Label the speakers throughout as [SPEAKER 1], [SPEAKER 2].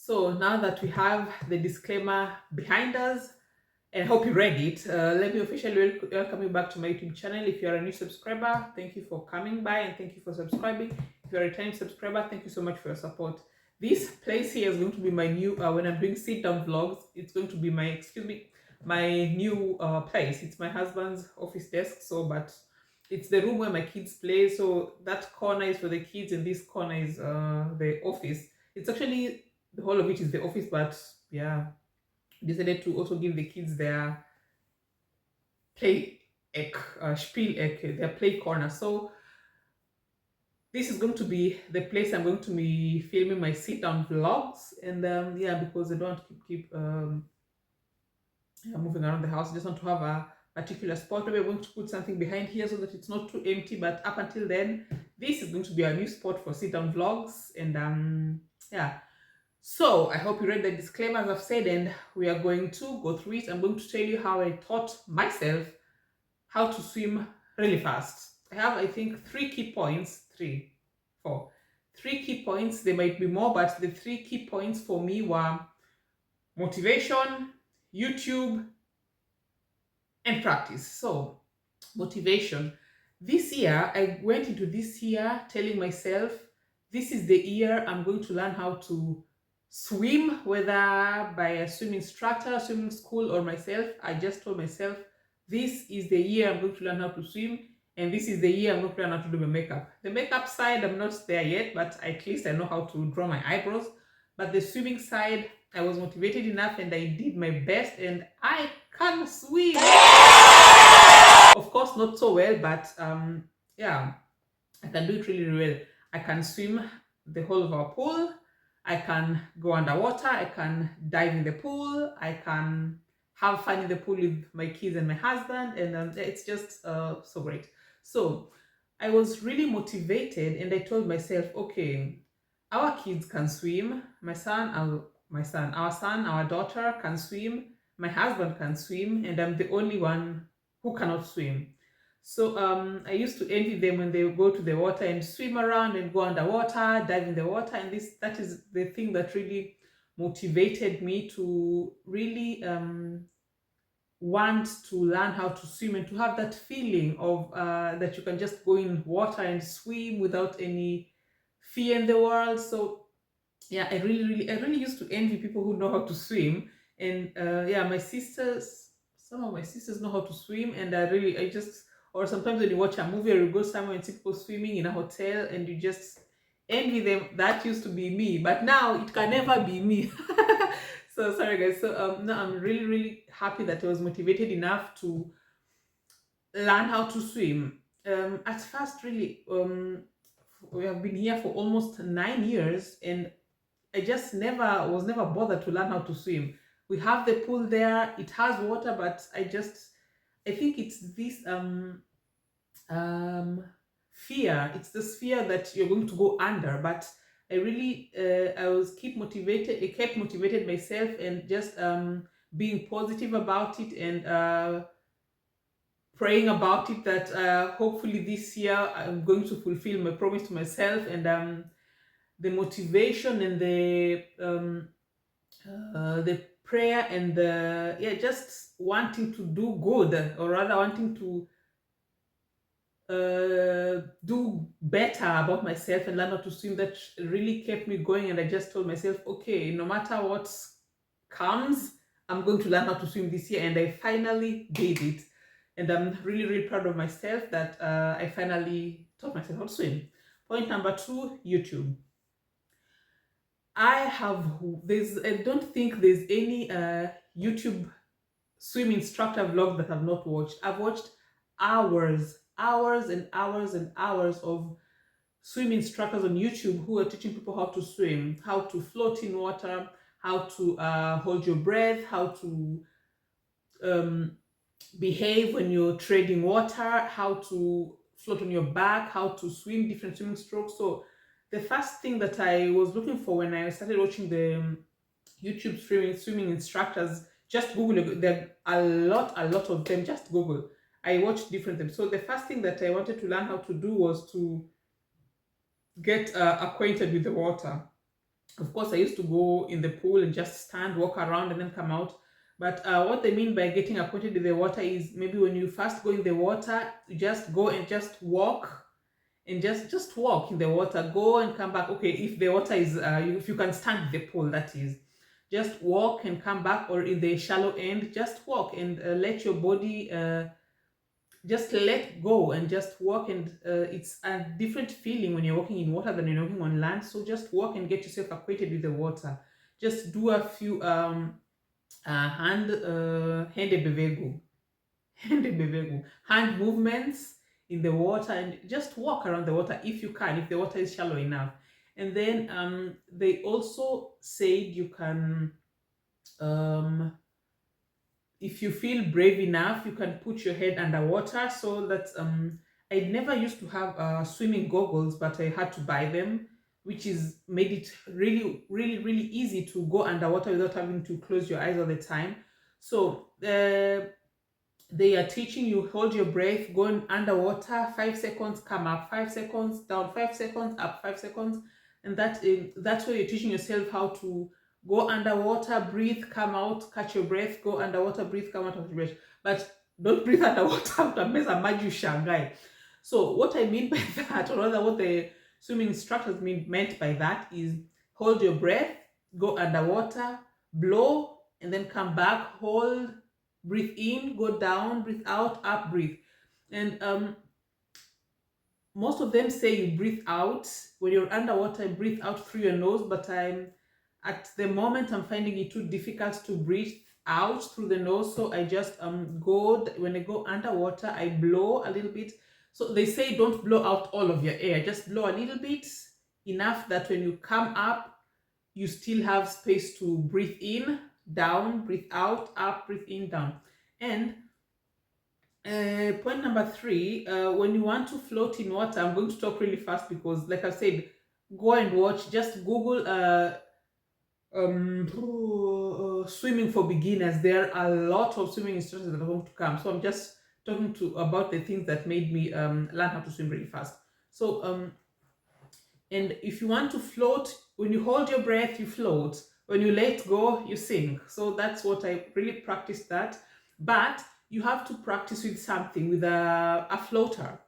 [SPEAKER 1] So now that we have the disclaimer behind us, and I hope you read it, let me officially welcome you back to my YouTube channel. If you're a new subscriber, thank you for coming by and thank you for subscribing. If you're a returning subscriber, thank you so much for your support. This place here is going to be my new, when I'm doing sit down vlogs, it's going to be my, my new place. It's my husband's office desk, so, but it's the room where my kids play. So that corner is for the kids and this corner is the office. It's actually, the whole of it is the office, but yeah, decided to also give the kids their play spiel their play corner. So this is going to be the place I'm going to be filming my sit down vlogs, and yeah, because I don't keep yeah, moving around the house. I just want to have a particular spot. Maybe I'm going to put something behind here so that it's not too empty. But up until then, this is going to be a new spot for sit down vlogs, and yeah. So I hope you read the disclaimer as I've said, and we are going to go through it. I'm going to tell you how I taught myself how to swim really fast. I have, I think, three key points. There might be more, but the three key points for me were motivation, YouTube, and practice. So, motivation. This year, I went into this year telling myself, this is the year I'm going to learn how to swim, whether by a swim instructor, swimming school, or myself. I just told myself, this is the year I'm going to learn how to swim, and this is the year I'm going to learn how to do my makeup. The makeup side, I'm not there yet, but at least I know how to draw my eyebrows. But the swimming side, I was motivated enough and I did my best, and I can swim. Of course, not so well, but yeah, I can do it really, really well. I can swim the whole of our pool. I can go underwater. I can dive in the pool. I can have fun in the pool with my kids and my husband, and it's just so great. So I was really motivated, and I told myself, okay, our kids can swim. Our son, our daughter can swim. My husband can swim, and I'm the only one who cannot swim. So I used to envy them when they would go to the water and swim around and go underwater, dive in the water, and that is the thing that really motivated me to really want to learn how to swim and to have that feeling of that you can just go in water and swim without any fear in the world. So yeah, I really used to envy people who know how to swim, and yeah, some of my sisters know how to swim, and I just, or sometimes when you watch a movie or you go somewhere and see people swimming in a hotel and you just envy them. That used to be me, but now it can never be me. So sorry guys. So no, I'm really really happy that I was motivated enough to learn how to swim. At first, really, we have been here for almost 9 years, and I just never bothered to learn how to swim. We have the pool there; it has water, but I think it's this um fear. It's this fear that you're going to go under. But I really I was keep motivated. I kept motivated myself and just being positive about it, and praying about it that hopefully this year I'm going to fulfill my promise to myself, and the motivation and the prayer and the, yeah, just wanting to do good, or rather wanting to do better about myself and learn how to swim, that really kept me going. And I just told myself, okay, no matter what comes, I'm going to learn how to swim this year, and I finally did it. And I'm really really proud of myself that I finally taught myself how to swim. Point number two, YouTube. I don't think there's any YouTube swim instructor vlog that I've not watched. I've watched hours and hours and hours of swim instructors on YouTube who are teaching people how to swim, how to float in water, how to hold your breath, how to um, behave when you're treading water, how to float on your back, how to swim different swimming strokes. So the first thing that I was looking for when I started watching the YouTube swimming instructors, just Google it. There are a lot of them. Just Google. I watched different them. So the first thing that I wanted to learn how to do was to get acquainted with the water. Of course, I used to go in the pool and just stand, walk around, and then come out. But what they mean by getting acquainted with the water is maybe when you first go in the water, you just go and just walk and just walk in the water, go and come back. Okay, if the water is if you can stand in the pool, that is, just walk and come back. Or in the shallow end, just walk and let your body just let go and just walk. And it's a different feeling when you're walking in water than you're walking on land. So just walk and get yourself acquainted with the water. Just do a few hand bevegu hand movements in the water, and just walk around the water if you can, if the water is shallow enough. And then they also said you can um, if you feel brave enough, you can put your head underwater. So that I never used to have swimming goggles, but I had to buy them, which is made it really, really, really easy to go underwater without having to close your eyes all the time. So they are teaching you hold your breath, going underwater 5 seconds, come up 5 seconds, down 5 seconds, up 5 seconds. And that's where you're teaching yourself how to go underwater, breathe, come out, catch your breath, go underwater, breathe, come out of your breath. But don't breathe underwater utameza maji ushangae. So what I mean by that, or rather what the swimming instructors meant by that, is hold your breath, go underwater, blow, and then come back, hold, breathe in, go down, breathe out, up, breathe. And most of them say you breathe out when you're underwater, breathe out through your nose. But at the moment I'm finding it too difficult to breathe out through the nose, so I just go, when I go underwater, I blow a little bit. So they say don't blow out all of your air, just blow a little bit, enough that when you come up, you still have space to breathe in, down, breathe out, up, breathe in, down. And point number 3, when you want to float in water, I'm going to talk really fast because, like I said, go and watch, just Google swimming for beginners. There are a lot of swimming instructors that are going to come. So I'm just talking about the things that made me learn how to swim really fast. So and if you want to float, when you hold your breath, you float. When you let go, you sink. So that's what I really practiced that. But you have to practice with something, with a floater.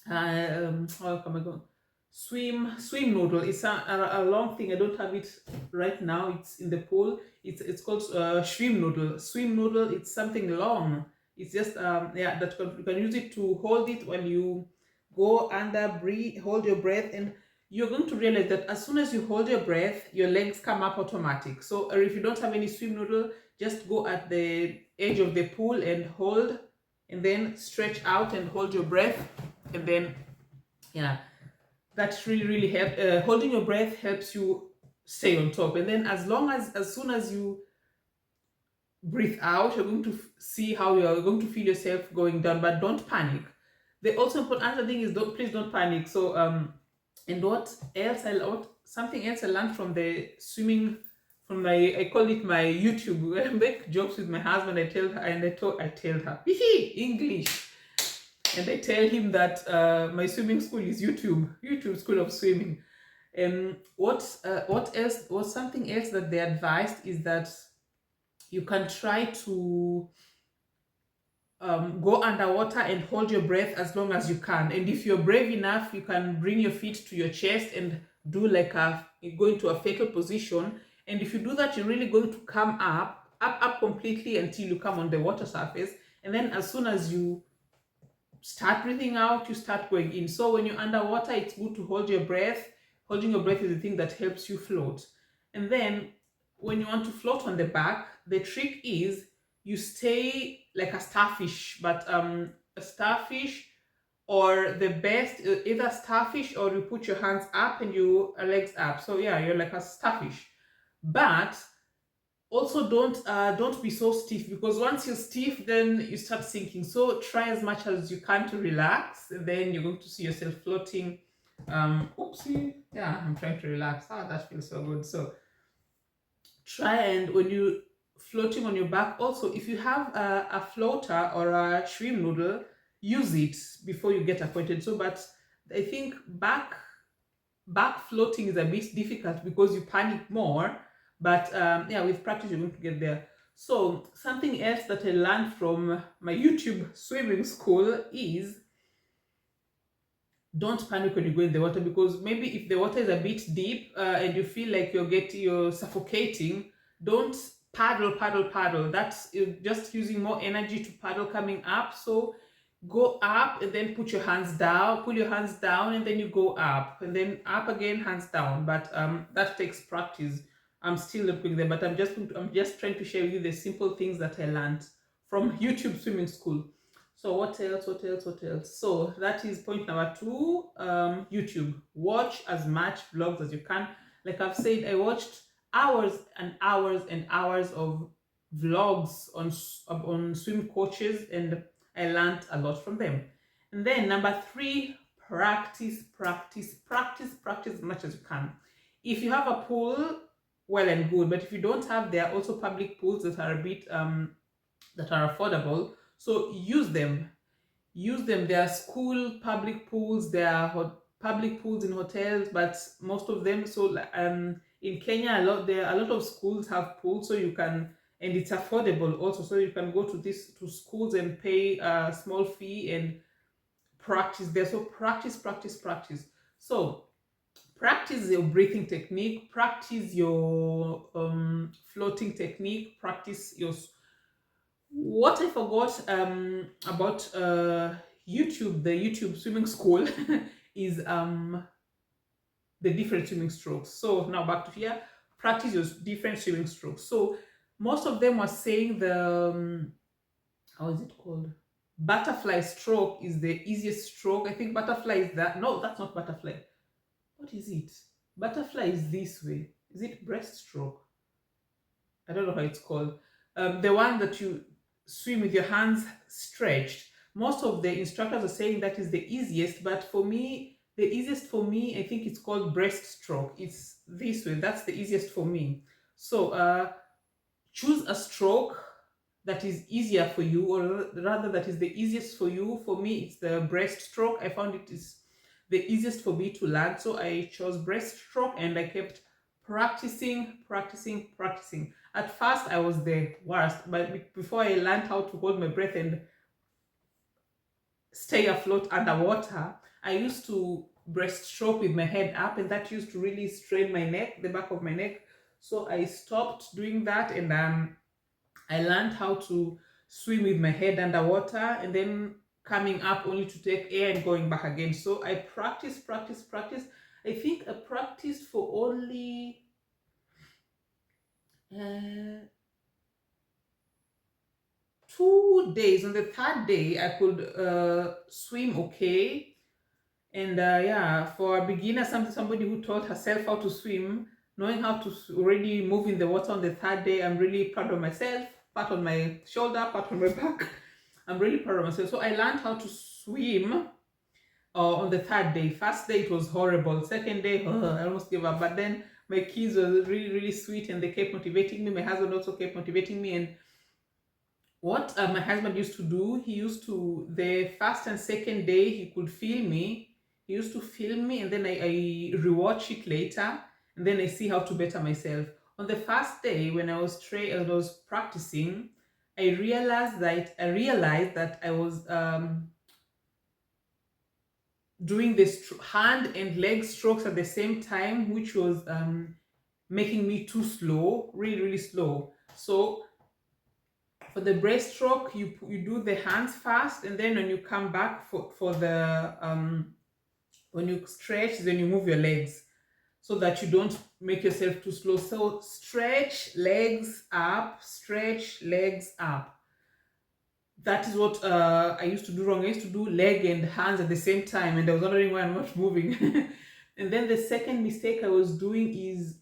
[SPEAKER 1] How come I go? Swim noodle. It's a long thing. I don't have it right now. It's in the pool. It's called swim noodle. Swim noodle. It's something long. It's just yeah, that you can use it to hold it when you go under, breathe, hold your breath, and you're going to realize that as soon as you hold your breath, your legs come up automatic. So if you don't have any swim noodle, just go at the edge of the pool and hold, and then stretch out and hold your breath, and then yeah, that's really help. Holding your breath helps you stay on top. And then as soon as you breathe out, you're going to see how you're going to feel yourself going down, but don't panic. The also important other thing is please don't panic. So and something else I learned from the swimming, from my, I call it my YouTube. I make jokes with my husband. I tell her English, and I tell him that my swimming school is YouTube School of Swimming. And something else that they advised is that you can try to go underwater and hold your breath as long as you can. And if you're brave enough, you can bring your feet to your chest and do like go into a fetal position. And if you do that, you're really going to come up completely until you come on the water surface. And then as soon as you start breathing out, you start going in. So when you're underwater, it's good to hold your breath. Holding your breath is the thing that helps you float. And then when you want to float on the back, the trick is you stay like a starfish, but a starfish, or the best, either starfish, or you put your hands up and your legs up. So yeah, you're like a starfish. But also don't be so stiff, because once you're stiff, then you start sinking. So try as much as you can to relax, and then you're going to see yourself floating. Oopsie, yeah, I'm trying to relax. That feels so good. So try, and when you floating on your back, also if you have a floater or a swim noodle, use it before you get acquainted. So but I think back back floating is a bit difficult because you panic more, but yeah, with practice you're going to get there. So something else that I learned from my YouTube swimming school is don't panic when you go in the water, because maybe if the water is a bit deep and you feel like you're suffocating, don't paddle. That's you're just using more energy to paddle coming up. So go up and then put your hands down, pull your hands down, and then you go up and then up again, hands down. But that takes practice. I'm still not going there, but I'm just trying to share with you the simple things that I learned from YouTube swimming school. So what else? What else? So that is point number two. YouTube. Watch as much vlogs as you can. Like I've said, I watched hours and hours and hours of vlogs on swim coaches, and I learned a lot from them. And then number three, practice as much as you can. If you have a pool, well and good. But if you don't have, there are also public pools that are a bit that are affordable. So use them. There are school public pools, there are public pools in hotels, but most of them, so in Kenya, there are a lot of schools have pools, so you can, and it's affordable also, so you can go to schools and pay a small fee and practice there. So practice. So practice your breathing technique, practice your floating technique, practice your. What I forgot about YouTube, the YouTube swimming school, is the different swimming strokes. So now back to here, practice your different swimming strokes. So most of them were saying the how is it called? Butterfly stroke is the easiest stroke. I think butterfly is that. No, that's not butterfly. What is it? Butterfly is this way. Is it breaststroke? I don't know how it's called. The one that you swim with your hands stretched. Most of the instructors are saying that is the easiest, but for me, the easiest for me, I think it's called breaststroke. It's this way. That's the easiest for me. So choose a stroke that is easier for you, or rather that is the easiest for you. For me, it's the breaststroke. I found it is the easiest for me to learn, so I chose breaststroke and I kept practicing. At first I was the worst, but before I learned how to hold my breath and stay afloat underwater, I used to breaststroke with my head up, and that used to really strain my neck, the back of my neck. So I stopped doing that, and I learned how to swim with my head underwater and then coming up only to take air and going back again. So I practice. I think I practiced for only 2 days. On the third day, I could swim okay. And yeah, for a beginner, somebody who taught herself how to swim, knowing how to already move in the water on the third day, I'm really proud of myself. Pat on my shoulder, pat on my back. I'm really proud of myself. So I learned how to swim on the third day. First day it was horrible. Second day, I almost gave up. But then my kids were really sweet, and they kept motivating me. My husband also kept motivating me. And what my husband used to do, he used to, the first and second day, he could film me. He used to film me, and then I rewatch it later, and then I see how to better myself. On the first day, when I was practicing, I realized that I was doing this hand and leg strokes at the same time, which was making me too slow, really slow. So for the breaststroke, you do the hands first, and then when you come back for the when you stretch, then you move your legs, so that you don't make yourself too slow. So stretch, legs up, stretch, legs up. That is what I used to do wrong. I used to do leg and hands at the same time, and I was wondering why I'm not moving. And then the second mistake I was doing is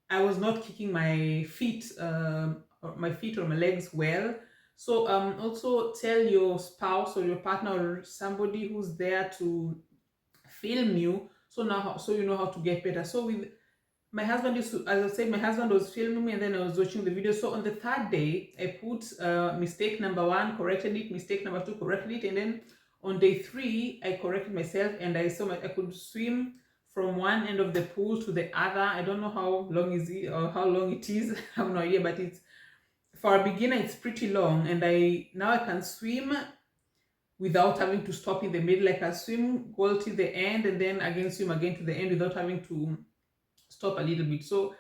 [SPEAKER 1] I was not kicking my feet or my legs well. So also tell your spouse or your partner or somebody who's there to film you, so you know how to get better. So with my husband used to, as I said, my husband was filming me, and then I was watching the video. So on the third day, I put mistake number 1, corrected it, mistake number 2, corrected it, and then on day 3 I corrected myself, and I could swim from one end of the pool to the other. I don't know how long is it or how long it is. I have no idea, but it's for a beginner, it's pretty long. And I can swim without having to stop in the middle. Like I swim, go to the end, and then again swim again to the end without having to stop a little bit. So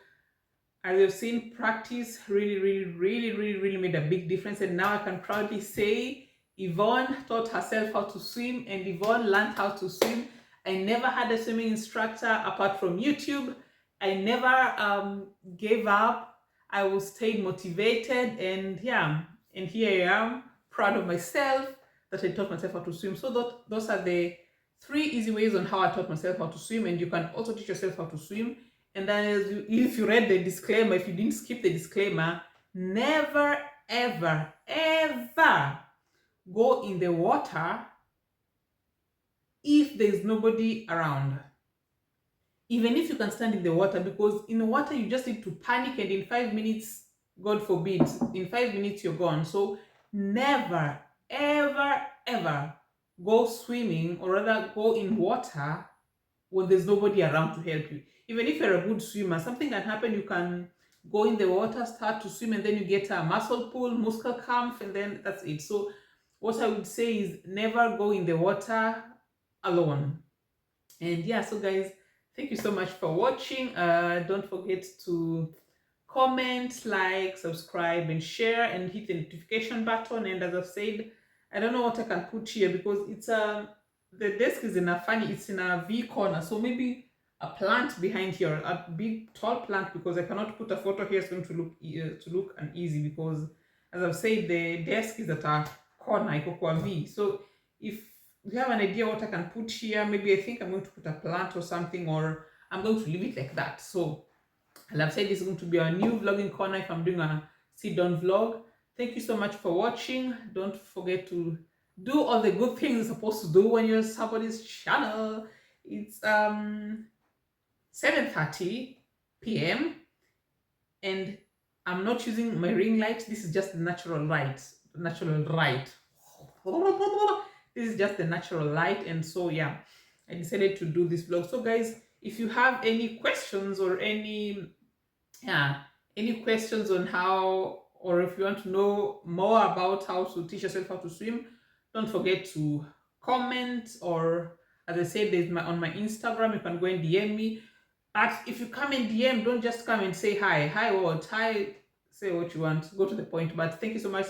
[SPEAKER 1] as you've seen, practice really made a big difference. And now I can proudly say Yvonne taught herself how to swim, and Yvonne learned how to swim. I never had a swimming instructor apart from YouTube. I never gave up. I was stayed motivated, and yeah, and here I am, proud of myself that I taught myself how to swim. So those are the 3 easy ways on how I taught myself how to swim, and you can also teach yourself how to swim. And then if you read the disclaimer, if you didn't skip the disclaimer, never, ever, ever go in the water if there's nobody around. Even if you can stand in the water, because in the water you just need to panic, and in 5 minutes, God forbid, in 5 minutes you're gone. So never, ever, ever go swimming, or rather go in water when there's nobody around to help you. Even if you're a good swimmer, something can happen. You can go in the water, start to swim, and then you get a muscle pull, muscle cramp, and then that's it. So what I would say is never go in the water alone. And yeah, so guys, thank you so much for watching. Don't forget to comment, like, subscribe, and share, and hit the notification button. And as I've said, I don't know what I can put here because it's the desk is in a it's in a V corner, so maybe a plant behind here, a big tall plant, because I cannot put a photo here. It's going to look uneasy because, as I've said, the desk is at a corner, iko V. So if you have an idea what I can put here, maybe I think I'm going to put a plant or something, or I'm going to leave it like that. So I've said this is going to be a new vlogging corner if I'm doing a sit down vlog. Thank you so much for watching. Don't forget to do all the good things you're supposed to do when you're somebody's channel. It's 7:30 p.m. and I'm not using my ring light. This is just the natural light. This is just the natural light. And so yeah, I decided to do this vlog. So guys, if you have any questions or any questions on how, or if you want to know more about how to teach yourself how to swim, don't forget to comment, or as I said, there's on my Instagram, you can go and DM me. But if you come and DM, don't just come and say hi, say what you want, go to the point. But thank you so much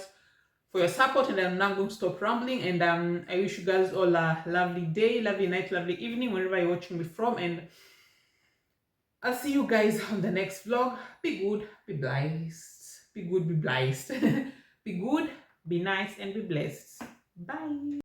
[SPEAKER 1] for your support, and I'm now going to stop rambling, and I wish you guys all a lovely day, lovely night, lovely evening, wherever you're watching me from, and I'll see you guys on the next vlog. Be good, be blessed. Be good, be blessed. Be good, be nice, and be blessed. Bye.